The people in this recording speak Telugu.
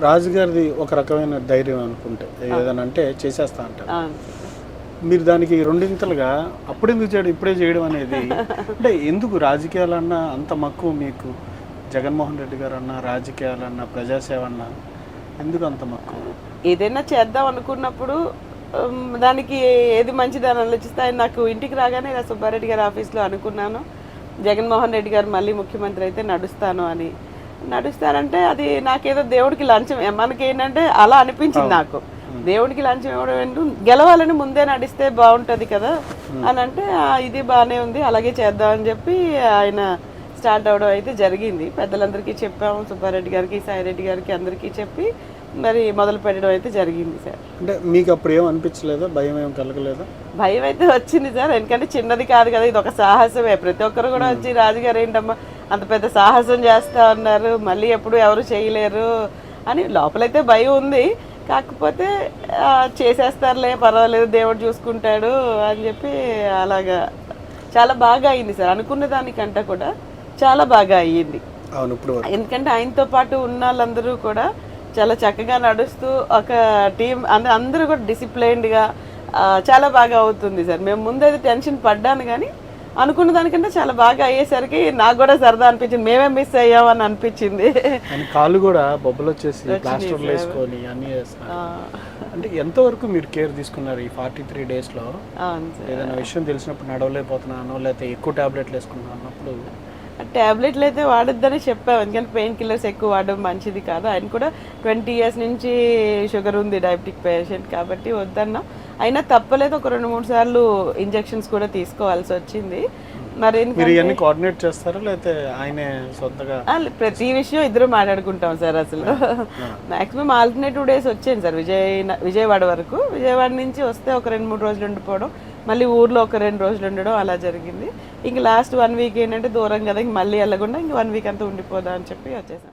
రాజుగారిది ఒక రకమైన ధైర్యం అనుకుంటే ఏదైనా అంటే చేసేస్తా అంటారు. అవును. మీరు దానికి రెండింతలుగా అప్పుడెందుకు చేయడం ఇప్పుడే చేయడం అనేది అంటే ఎందుకు రాజకీయాలన్నా అంత మక్కువ మీకు? జగన్మోహన్ రెడ్డి గారు అన్నా రాజకీయాలన్నా ప్రజాసేవ అన్నా ఎందుకు అంత మక్కువ? ఏదైనా చేద్దాం అనుకున్నప్పుడు దానికి ఏది మంచిది అని ఆలోచిస్తే ఆయన నాకు ఇంటికి రాగానే ఇలా సుబ్బారెడ్డి గారి ఆఫీస్లో అనుకున్నాను, జగన్మోహన్ రెడ్డి గారు మళ్ళీ ముఖ్యమంత్రి అయితే నడుస్తాను అని. నడుస్తానంటే అది నాకేదో దేవుడికి లంచం, మనకి ఏంటంటే అలా అనిపించింది నాకు. దేవుడికి లంచం ఇవ్వడం ఏంటో, గెలవాలని ముందే నడిస్తే బాగుంటుంది కదా అని అంటే ఇది బాగానే ఉంది అలాగే చేద్దామని చెప్పి ఆయన స్టార్ట్ అవడం అయితే జరిగింది. పెద్దలందరికీ చెప్పాము, సుబ్బారెడ్డి గారికి సాయిరెడ్డి గారికి అందరికీ చెప్పి మరి మొదలు పెట్టడం అయితే జరిగింది సార్. అంటే మీకు అప్పుడు ఏం అనిపించలేదా? భయం ఏం కలగలేదా? భయం అయితే వచ్చింది సార్, ఎందుకంటే చిన్నది కాదు కదా, ఇది ఒక సాహసమే. ప్రతి ఒక్కరు కూడా వచ్చి రాజుగారు ఏంటమ్మా అంత పెద్ద సాహసం చేస్తా ఉన్నారు, మళ్ళీ ఎప్పుడు ఎవరు చేయలేరు అని లోపలైతే భయం ఉంది. కాకపోతే చేసేస్తారులే పర్వాలేదు దేవుడు చూసుకుంటాడు అని చెప్పి అలాగా చాలా బాగా అయింది సార్. అనుకున్న దానికంటే కూడా చాలా బాగా అయ్యింది. అవును, ఇప్పుడు ఎందుకంటే ఆయనతో పాటు ఉన్న వాళ్ళందరూ కూడా చాలా చక్కగా నడుస్తూ ఒక టీం అందరూ కూడా డిసిప్లైన్డ్గా చాలా బాగా అవుతుంది సార్. మేము ముందైతే టెన్షన్ పడ్డాను కానీ అనుకున్న దానికంటే చాలా బాగా అయ్యేసరికి నాకు కూడా సరదా అనిపించింది, మేమే మిస్ అయ్యామని అనిపించింది. కాళ్ళు కూడా బొబ్బలు వచ్చేసి ప్లాస్టర్లు వేసుకొని అన్నీ చేస్తారు. అంటే ఎంతవరకు మీరు కేర్ తీసుకున్నారు ఈ 43 డేస్లో? ఏదైనా విషయం తెలిసినప్పుడు నడవలేకపోతున్నాను లేకపోతే ఎక్కువ టాబ్లెట్లు వేసుకున్నాను అన్నప్పుడు? ట్యాబ్లెట్లు అయితే వాడొద్దని చెప్పాము, ఎందుకంటే పెయిన్ కిల్లర్స్ ఎక్కువ వాడడం మంచిది కాదు. ఆయన కూడా 20 years నుంచి షుగర్ ఉంది, డయాబెటిక్ పేషెంట్ కాబట్టి వద్దన్నాం. అయినా తప్పలేదు, ఒక 2-3 సార్లు ఇంజెక్షన్స్ కూడా తీసుకోవాల్సి వచ్చింది. మరి ఇవన్నీ కోఆర్డినేట్ చేస్తారా లేకపోతే ఆయనే సొంతగా? ప్రతి విషయం ఇద్దరు మాట్లాడుకుంటాం సార్. అసలు మాక్సిమం ఆల్టర్నేటివ్ డేస్ వచ్చాను సార్ విజయవాడ వరకు. విజయవాడ నుంచి వస్తే ఒక 2-3 రోజులు ఉండిపోవడం, మళ్ళీ ఊర్లో ఒక 2 రోజులు ఉండడం అలా జరిగింది. ఇంక లాస్ట్ 1 week ఏంటంటే దూరం కదా, ఇంక మళ్ళీ వెళ్ళకుండా ఇంక 1 week అంతా ఉండిపోదా అని చెప్పి వచ్చేసాం.